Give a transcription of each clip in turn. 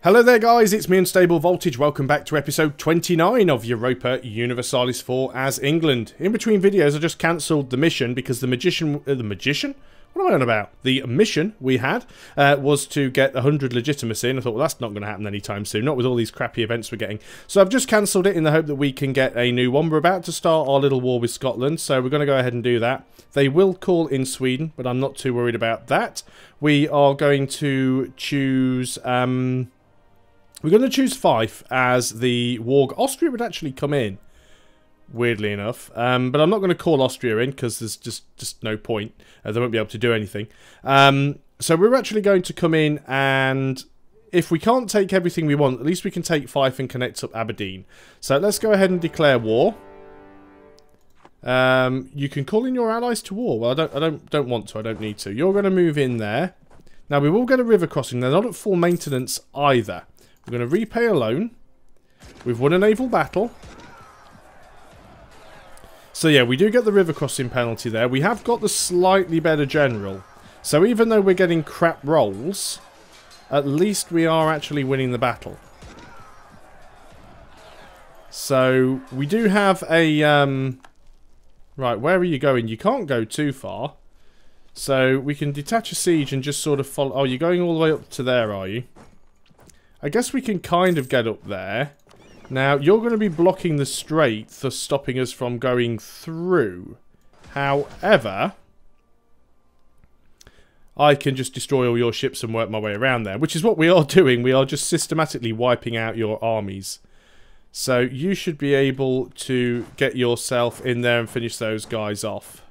Hello there guys, it's me Unstable Voltage. Welcome back to episode 29 of Europa Universalis IV as England. In between videos I just cancelled the mission because the magician... What am I on about? The mission we had was to get 100 legitimacy, and I thought, well, that's not going to happen anytime soon, not with all these crappy events we're getting. So I've just cancelled it in the hope that we can get a new one. We're about to start our little war with Scotland, so we're going to go ahead and do that. They will call in Sweden, but I'm not too worried about that. We are going to choose... we're going to choose Fife as the war. Austria would actually come in, weirdly enough. But I'm not going to call Austria in because there's just no point. They won't be able to do anything. So we're actually going to come in, and if we can't take everything we want, at least we can take Fife and connect up Aberdeen. So let's go ahead and declare war. You can call in your allies to war. Well, I don't want to. I don't need to. You're going to move in there. Now we will get a river crossing. They're not at full maintenance either. We're going to repay a loan. We've won a naval battle. So yeah, we do get the river crossing penalty there. We have got the slightly better general. So even though we're getting crap rolls, at least we are actually winning the battle. So we do have a... Right, where are you going? You can't go too far. So we can detach a siege and just sort of follow... Oh, you're going all the way up to there, are you? I guess we can kind of get up there. Now, you're going to be blocking the strait, thus stopping us from going through. However, I can just destroy all your ships and work my way around there, which is what we are doing. We are just systematically wiping out your armies. So you should be able to get yourself in there and finish those guys off.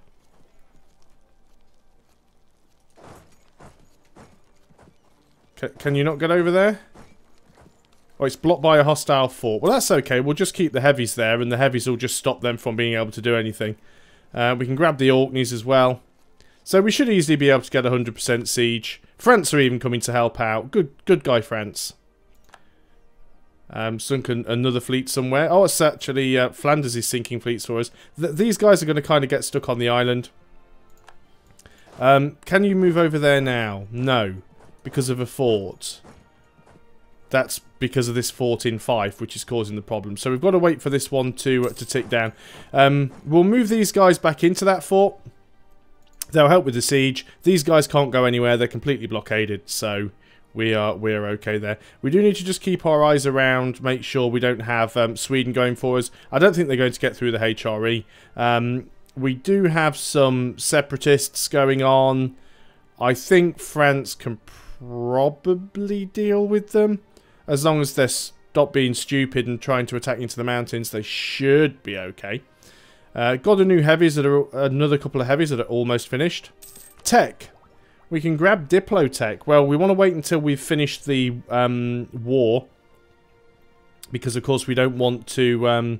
Can you not get over there? Oh, it's blocked by a hostile fort. Well, that's okay. We'll just keep the heavies there, and the heavies will just stop them from being able to do anything. We can grab the Orkneys as well. So we should easily be able to get 100% siege. France are even coming to help out. Good guy, France. Sunk another fleet somewhere. Oh, it's actually Flanders is sinking fleets for us. These guys are going to kind of get stuck on the island. Can you move over there now? No, because of a fort. That's because of this fort in Fife, which is causing the problem. So we've got to wait for this one to tick down. We'll move these guys back into that fort. They'll help with the siege. These guys can't go anywhere. They're completely blockaded. So we're okay there. We do need to just keep our eyes around, make sure we don't have Sweden going for us. I don't think they're going to get through the HRE. We do have some separatists going on. I think France can probably deal with them. As long as they stop being stupid and trying to attack into the mountains, they should be okay. Got a new heavies that are another couple of heavies that are almost finished. Tech. We can grab Diplotech. Well, we want to wait until we've finished the war. Because, of course, we don't want to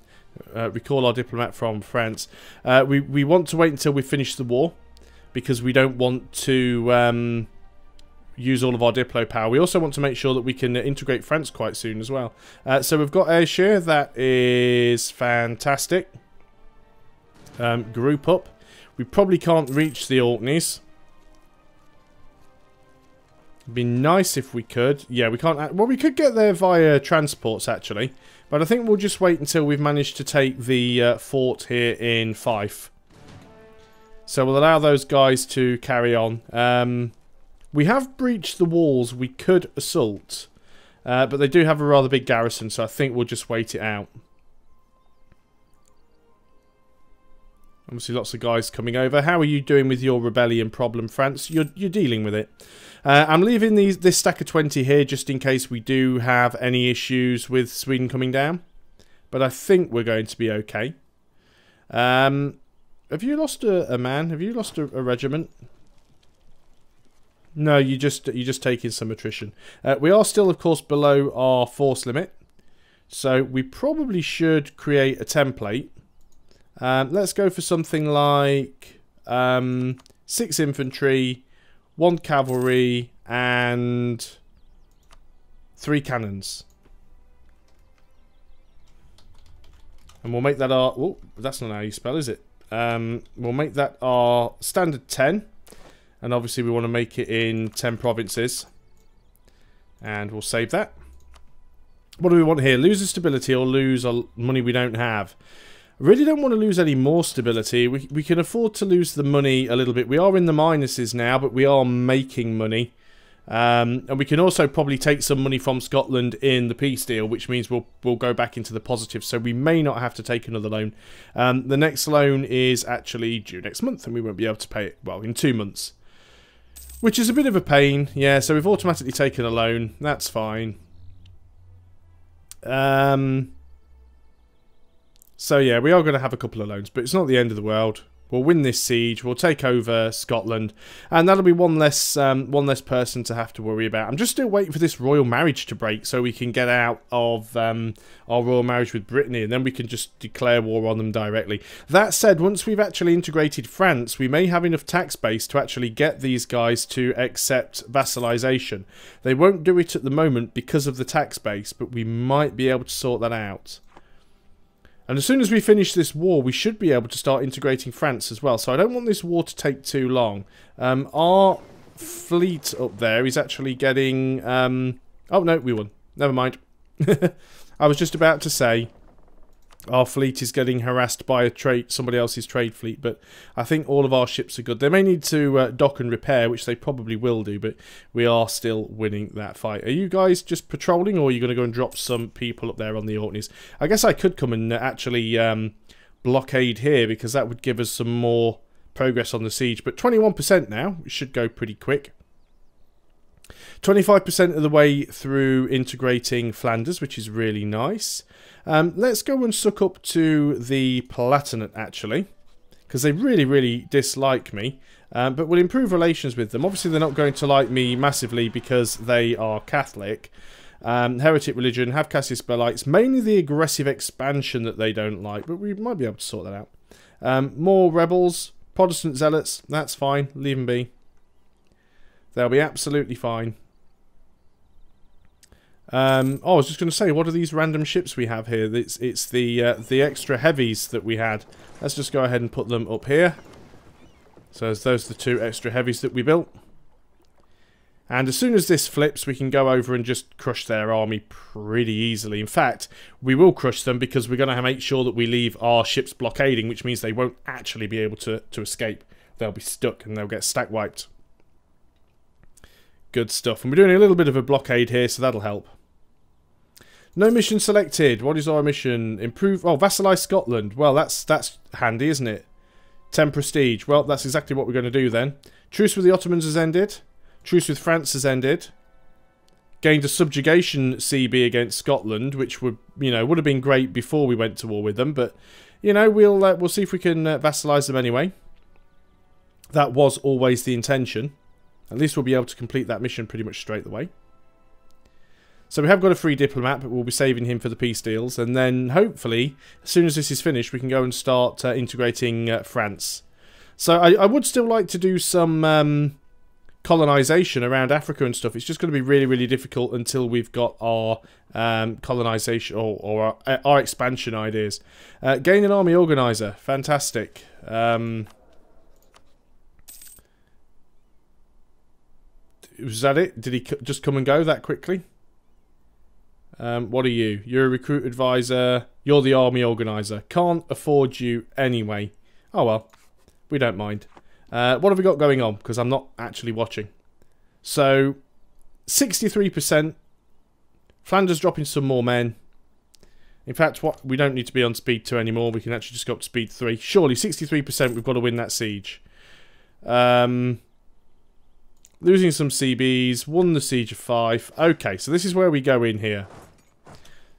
recall our diplomat from France. We want to wait until we finish the war. Because we don't want to... use all of our Diplo power. We also want to make sure that we can integrate France quite soon as well. So we've got Ayrshire. That is fantastic. Group up. We probably can't reach the Orkneys. It'd be nice if we could. Yeah, we can't... Well, we could get there via transports, actually. But I think we'll just wait until we've managed to take the fort here in Fife. So we'll allow those guys to carry on. We have breached the walls we could assault, but they do have a rather big garrison, so I think we'll just wait it out. Obviously lots of guys coming over. How are you doing with your rebellion problem, France? You're dealing with it. I'm leaving this stack of 20 here just in case we do have any issues with Sweden coming down, but I think we're going to be okay. Have you lost a man? Have you lost a regiment? No, you're just taking some attrition. We are still, of course, below our force limit. So we probably should create a template. Let's go for something like 6 infantry, 1 cavalry, and 3 cannons. And we'll make that our... Oh, that's not how you spell, is it? We'll make that our standard 10. And obviously we want to make it in 10 provinces. And we'll save that. What do we want here? Lose the stability or lose money we don't have? I really don't want to lose any more stability. We can afford to lose the money a little bit. We are in the minuses now, but we are making money. And we can also probably take some money from Scotland in the peace deal, which means we'll go back into the positive. So we may not have to take another loan. The next loan is actually due next month, and we won't be able to pay it, well, in 2 months. Which is a bit of a pain. Yeah, so we've automatically taken a loan. That's fine. So yeah, we are going to have a couple of loans, but it's not the end of the world. We'll win this siege. We'll take over Scotland, and that'll be one less person to have to worry about. I'm just still waiting for this royal marriage to break so we can get out of our royal marriage with Brittany, and then we can just declare war on them directly. That said, once we've actually integrated France, we may have enough tax base to actually get these guys to accept vassalization. They won't do it at the moment because of the tax base, but we might be able to sort that out. And as soon as we finish this war, we should be able to start integrating France as well. So I don't want this war to take too long. Our fleet up there is actually getting... oh, no, we won. Never mind. I was just about to say our fleet is getting harassed by somebody else's trade fleet, but I think all of our ships are good. They may need to dock and repair, which they probably will do, but we are still winning that fight. Are you guys just patrolling, or are you going to go and drop some people up there on the Orkneys? I guess I could come and actually blockade here, because that would give us some more progress on the siege. But 21% now, it should go pretty quick. 25% of the way through integrating Flanders, which is really nice. Let's go and suck up to the Palatinate, actually, because they really, really dislike me. But we'll improve relations with them. Obviously, they're not going to like me massively because they are Catholic. Heretic religion, have Cassius Bellites. Mainly the aggressive expansion that they don't like, but we might be able to sort that out. More rebels, Protestant zealots, that's fine. Leave them be. They'll be absolutely fine. Oh, I was just going to say, what are these random ships we have here? It's the extra heavies that we had. Let's just go ahead and put them up here. So those are the 2 extra heavies that we built. And as soon as this flips, we can go over and just crush their army pretty easily. In fact, we will crush them because we're going to make sure that we leave our ships blockading, which means they won't actually be able to escape. They'll be stuck and they'll get stack wiped. Good stuff. And we're doing a little bit of a blockade here, so that'll help. No mission selected. What is our mission? Improve... Oh, vassalize Scotland. Well, that's handy, isn't it? 10 prestige. Well, that's exactly what we're going to do then. Truce with the Ottomans has ended. Truce with France has ended. Gained a subjugation CB against Scotland, which would, would have been great before we went to war with them. But, we'll see if we can vassalize them anyway. That was always the intention. At least we'll be able to complete that mission pretty much straight away. So we have got a free diplomat, but we'll be saving him for the peace deals. And then, hopefully, as soon as this is finished, we can go and start integrating France. So I would still like to do some colonization around Africa and stuff. It's just going to be really, really difficult until we've got our colonization or our expansion ideas. Gain an army organizer. Fantastic. Was that it? Did he just come and go that quickly? What are you? You're a recruit advisor. You're the army organizer. Can't afford you anyway. Oh well. We don't mind. What have we got going on? Because I'm not actually watching. So, 63%. Flanders dropping some more men. In fact, we don't need to be on speed 2 anymore. We can actually just go up to speed 3. Surely, 63%, we've got to win that siege. Losing some CBs. Won the siege of 5. Okay, so this is where we go in here.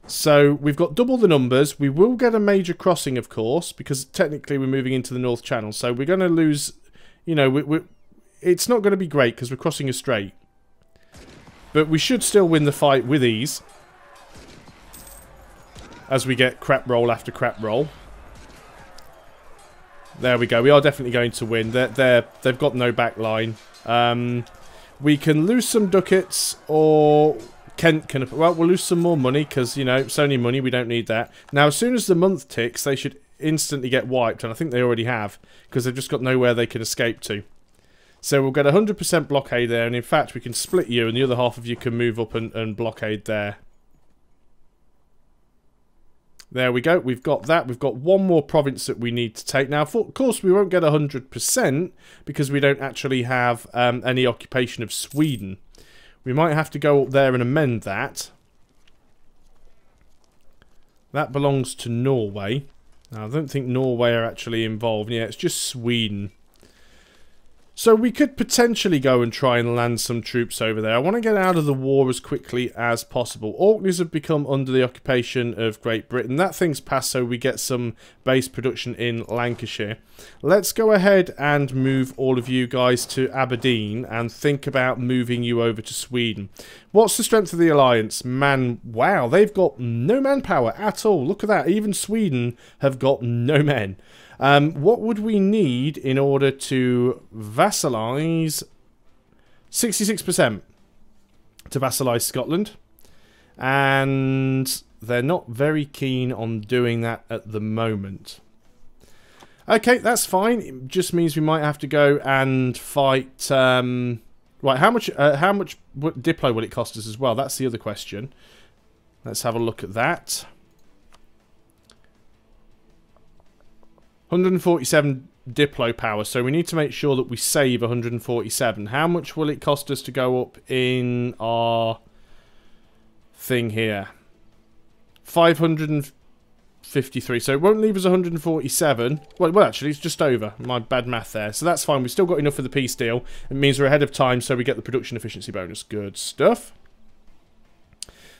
So, we've got double the numbers. We will get a major crossing, of course, because technically we're moving into the North Channel. So, we're going to lose... it's not going to be great because we're crossing a strait. But we should still win the fight with ease. As we get crap roll after crap roll. There we go. We are definitely going to win. They've got no back line. We can lose some ducats, or Kent can... Well, we'll lose some more money because, it's only money. We don't need that. Now, as soon as the month ticks, they should instantly get wiped, and I think they already have because they've just got nowhere they can escape to. So we'll get 100% blockade there, and in fact, we can split you, and the other half of you can move up and blockade there. There we go. We've got that. We've got one more province that we need to take. Now, of course, we won't get 100% because we don't actually have any occupation of Sweden. We might have to go up there and amend that. That belongs to Norway. Now, I don't think Norway are actually involved. Yeah, it's just Sweden. So we could potentially go and try and land some troops over there. I want to get out of the war as quickly as possible. Orkneys have become under the occupation of Great Britain. That thing's passed, so we get some base production in Lancashire. Let's go ahead and move all of you guys to Aberdeen and think about moving you over to Sweden. What's the strength of the alliance? Man, wow, they've got no manpower at all. Look at that. Even Sweden have got no men. What would we need in order to vassalize? 66% to vassalize Scotland. And they're not very keen on doing that at the moment. Okay, that's fine. It just means we might have to go and fight... right, how much Diplo will it cost us as well? That's the other question. Let's have a look at that. 147 Diplo power, so we need to make sure that we save 147. How much will it cost us to go up in our thing here? 553, so it won't leave us 147. Well, actually, it's just over. My bad math there. So that's fine. We've still got enough for the peace deal. It means we're ahead of time, so we get the production efficiency bonus. Good stuff.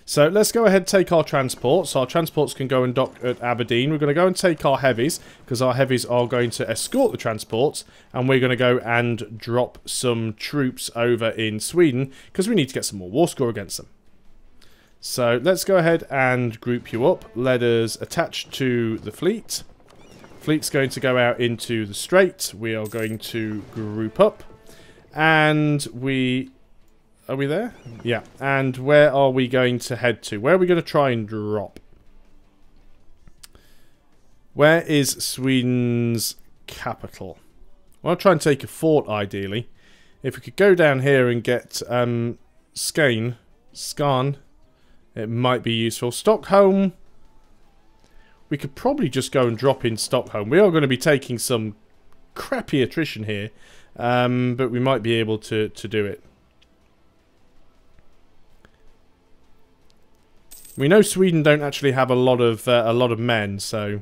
So let's go ahead and take our transports. Our transports can go and dock at Aberdeen. We're going to go and take our heavies, because our heavies are going to escort the transports. And we're going to go and drop some troops over in Sweden, because we need to get some more war score against them. So let's go ahead and group you up. Let us attach to the fleet. Fleet's going to go out into the strait. We are going to group up. And we... Are we there? Yeah. And where are we going to head to? Where are we going to try and drop? Where is Sweden's capital? I want to try and take a fort, ideally. If we could go down here and get Skan, it might be useful. Stockholm. We could probably just go and drop in Stockholm. We are going to be taking some crappy attrition here, but we might be able to do it. We know Sweden don't actually have a lot of men, so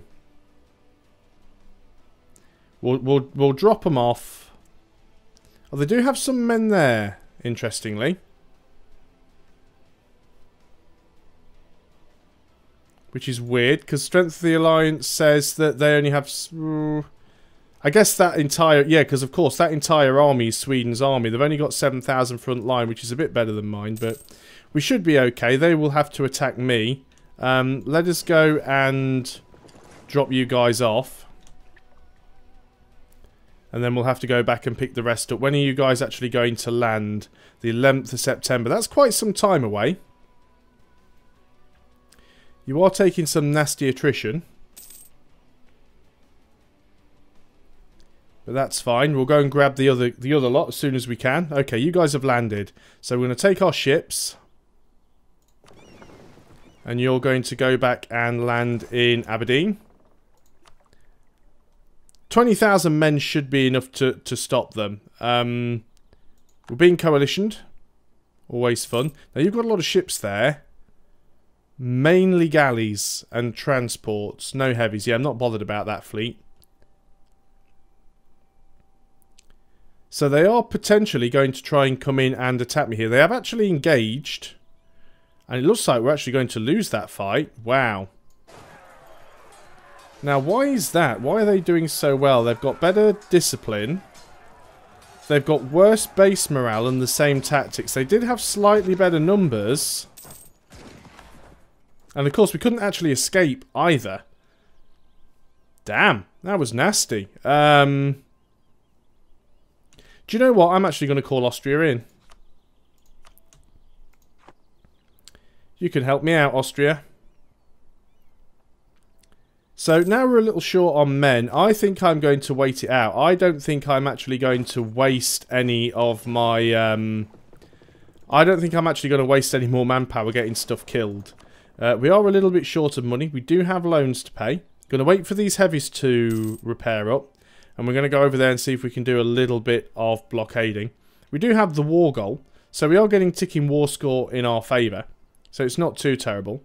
we'll drop them off. Oh, they do have some men there, interestingly, which is weird because Strength of the Alliance says that they only have. I guess that entire because of course that entire army is Sweden's army. They've only got 7,000 front line, which is a bit better than mine, but. We should be okay. They will have to attack me. Let us go and drop you guys off. And then we'll have to go back and pick the rest up. When are you guys actually going to land? The 11th of September. That's quite some time away. You are taking some nasty attrition. But that's fine. We'll go and grab the other lot as soon as we can. Okay, you guys have landed. So we're going to take our ships. And you're going to go back and land in Aberdeen. 20,000 men should be enough to stop them. We're being coalitioned. Always fun. Now, you've got a lot of ships there. Mainly galleys and transports. No heavies. Yeah, I'm not bothered about that fleet. So they are potentially going to try and come in and attack me here. They have actually engaged. And it looks like we're actually going to lose that fight. Wow. Now, why is that? Why are they doing so well? They've got better discipline. They've got worse base morale and the same tactics. They did have slightly better numbers. And, of course, we couldn't actually escape either. Damn. That was nasty. Do you know what? I'm actually going to call Austria in. You can help me out, Austria. So now we're a little short on men. I think I'm going to wait it out. I don't think I'm actually going to waste any of my... I don't think I'm actually going to waste any more manpower getting stuff killed. We are a little bit short of money. We do have loans to pay. Going to wait for these heavies to repair up. And we're going to go over there and see if we can do a little bit of blockading. We do have the war goal. So we are getting ticking war score in our favour. So it's not too terrible.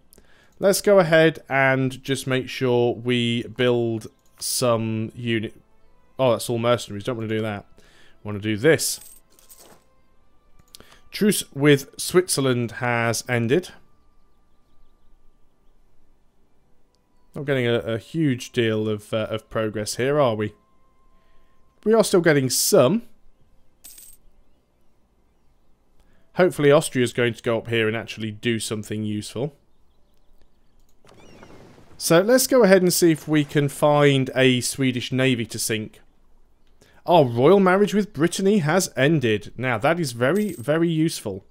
Let's go ahead and just make sure we build some unit. Oh, that's all mercenaries. Don't want to do that. Want to do this. Truce with Switzerland has ended. Not getting a huge deal of progress here, are we? We are still getting some. Hopefully Austria is going to go up here and actually do something useful. So let's go ahead and see if we can find a Swedish navy to sink. Our royal marriage with Brittany has ended. Now that is very, very useful.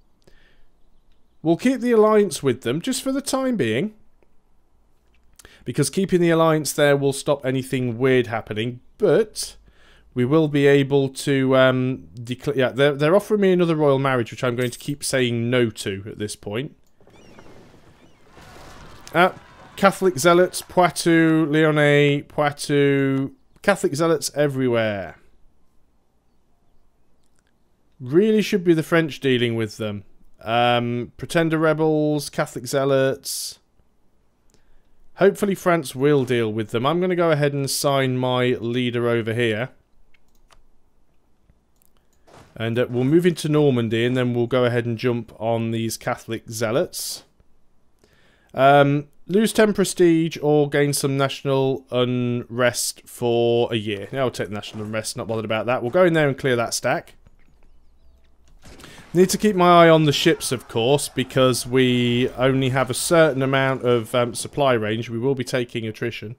We'll keep the alliance with them just for the time being. Because keeping the alliance there will stop anything weird happening. But we will be able to declare... Yeah, they're offering me another royal marriage, which I'm going to keep saying no to at this point. Catholic zealots, Poitou, Lyonnais, Poitou... Catholic zealots everywhere. Really should be the French dealing with them. Pretender rebels, Catholic zealots... Hopefully France will deal with them. I'm going to go ahead and assign my leader over here. And we'll move into Normandy and then we'll go ahead and jump on these Catholic zealots. Lose 10 prestige or gain some national unrest for a year. Now I'll take the national unrest, not bothered about that. We'll go in there and clear that stack. Need to keep my eye on the ships, of course, because we only have a certain amount of supply range. We will be taking attrition.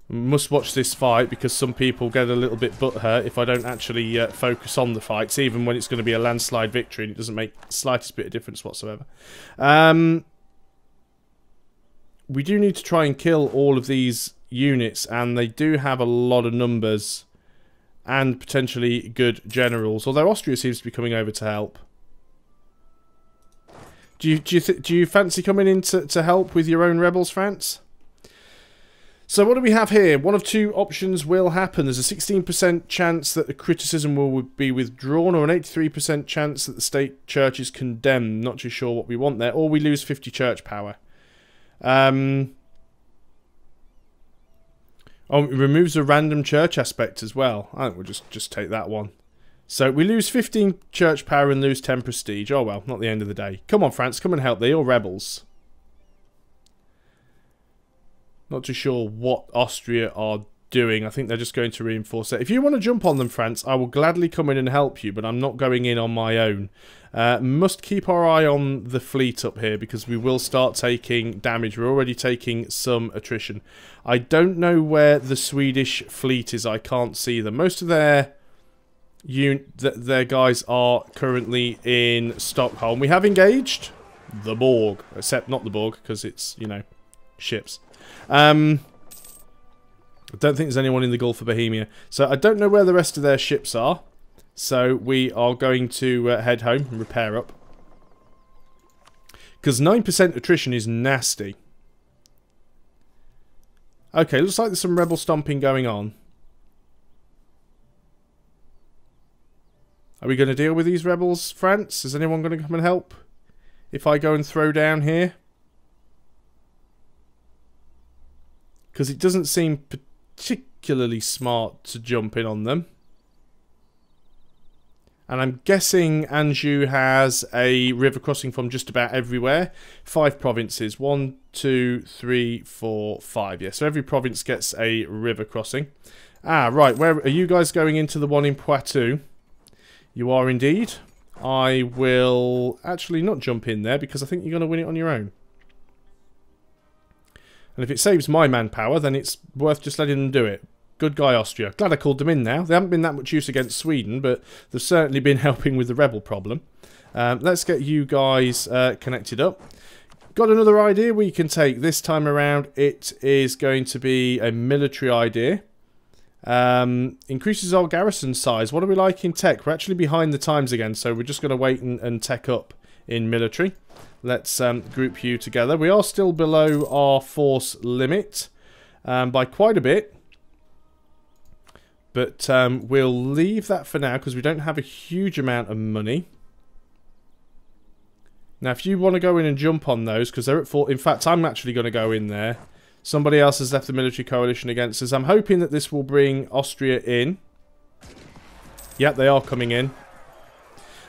We must watch this fight because some people get a little bit butthurt if I don't actually focus on the fights, even when it's going to be a landslide victory and it doesn't make the slightest bit of difference whatsoever. We do need to try and kill all of these units, and they do have a lot of numbers. And potentially good generals. Although Austria seems to be coming over to help. Do you fancy coming in to help with your own rebels, France? So what do we have here? One of two options will happen. There's a 16% chance that the criticism will be withdrawn, or an 83% chance that the state church is condemned. Not too sure what we want there. Or we lose 50 church power. Oh, it removes the random church aspect as well. I think we'll just take that one. So we lose 15 church power and lose 10 prestige. Oh well, not the end of the day. Come on, France, come and help. They're all rebels. Not too sure what Austria are doing. I think they're just going to reinforce it. If you want to jump on them, France, I will gladly come in and help you, but I'm not going in on my own. Must keep our eye on the fleet up here because we will start taking damage. We're already taking some attrition. I don't know where the Swedish fleet is. I can't see them. Most of their guys are currently in Stockholm. We have engaged the Borg, except not the Borg because it's, you know, ships. I don't think there's anyone in the Gulf of Bohemia. So I don't know where the rest of their ships are. So we are going to head home and repair up. Because 9% attrition is nasty. Okay, looks like there's some rebel stomping going on. Are we going to deal with these rebels, France? Is anyone going to come and help? If I go and throw down here? Because it doesn't seem particularly smart to jump in on them. And I'm guessing Anjou has a river crossing from just about everywhere. 5 provinces. 1, 2, 3, 4, 5. Yeah, so every province gets a river crossing. Ah, right. Where are you guys going into the one in Poitou? You are indeed. I will actually not jump in there because I think you're going to win it on your own. And if it saves my manpower, then it's worth just letting them do it. Good guy, Austria. Glad I called them in now. They haven't been that much use against Sweden, but they've certainly been helping with the rebel problem. Let's get you guys connected up. Got another idea we can take. This time around, it is going to be a military idea. Increases our garrison size. What are we like in tech? We're actually behind the times again, so we're just going to wait and tech up in military. Let's group you together. We are still below our force limit by quite a bit. But we'll leave that for now because we don't have a huge amount of money. Now, if you want to go in and jump on those, because they're at 4... In fact, I'm actually going to go in there. Somebody else has left the military coalition against us. I'm hoping that this will bring Austria in. Yep, they are coming in.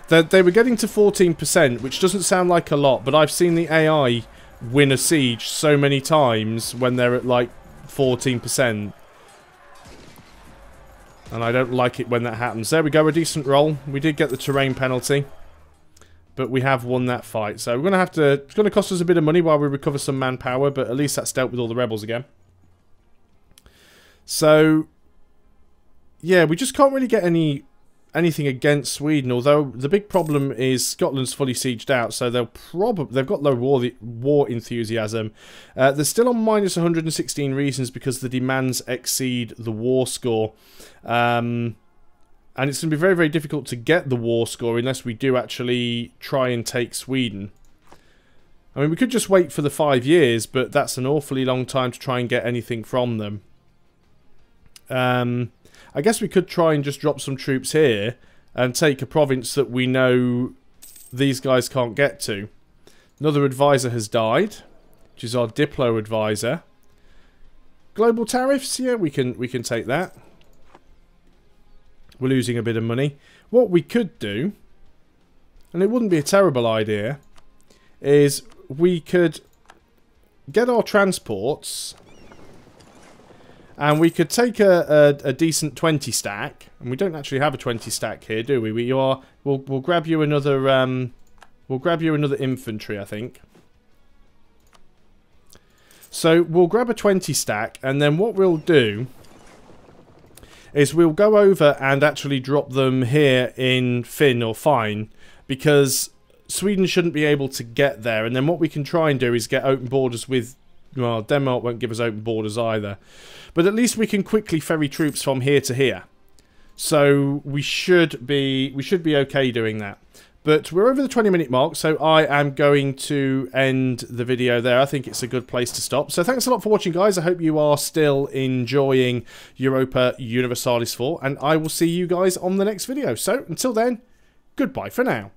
They were getting to 14%, which doesn't sound like a lot, but I've seen the AI win a siege so many times when they're at, like, 14%. And I don't like it when that happens. There we go, a decent roll. We did get the terrain penalty. But we have won that fight. So we're going to have to... It's going to cost us a bit of money while we recover some manpower. But at least that's dealt with all the rebels again. So... Yeah, we just can't really get anything against Sweden. Although the big problem is Scotland's fully sieged out. So they've got low war enthusiasm. They're still on minus 116 reasons because the demands exceed the war score. And it's going to be very, very difficult to get the war score unless we do actually try and take Sweden. I mean, we could just wait for the 5 years, but that's an awfully long time to try and get anything from them. I guess we could try and just drop some troops here and take a province that we know these guys can't get to. Another advisor has died, which is our Diplo advisor. Global tariffs, yeah, we can take that. We're losing a bit of money. What we could do, and it wouldn't be a terrible idea, is we could get our transports and we could take a decent 20 stack. And we don't actually have a 20 stack here, do we? We'll grab you another infantry, I think. So we'll grab a 20 stack, and then what we'll do is we'll go over and actually drop them here in Finn or Fine, because Sweden shouldn't be able to get there. And then what we can try and do is get open borders with... Well, Denmark won't give us open borders either. But at least we can quickly ferry troops from here to here. So we should be okay doing that. But we're over the 20-minute mark, so I am going to end the video there. I think it's a good place to stop. So thanks a lot for watching, guys. I hope you are still enjoying Europa Universalis IV, and I will see you guys on the next video. So until then, goodbye for now.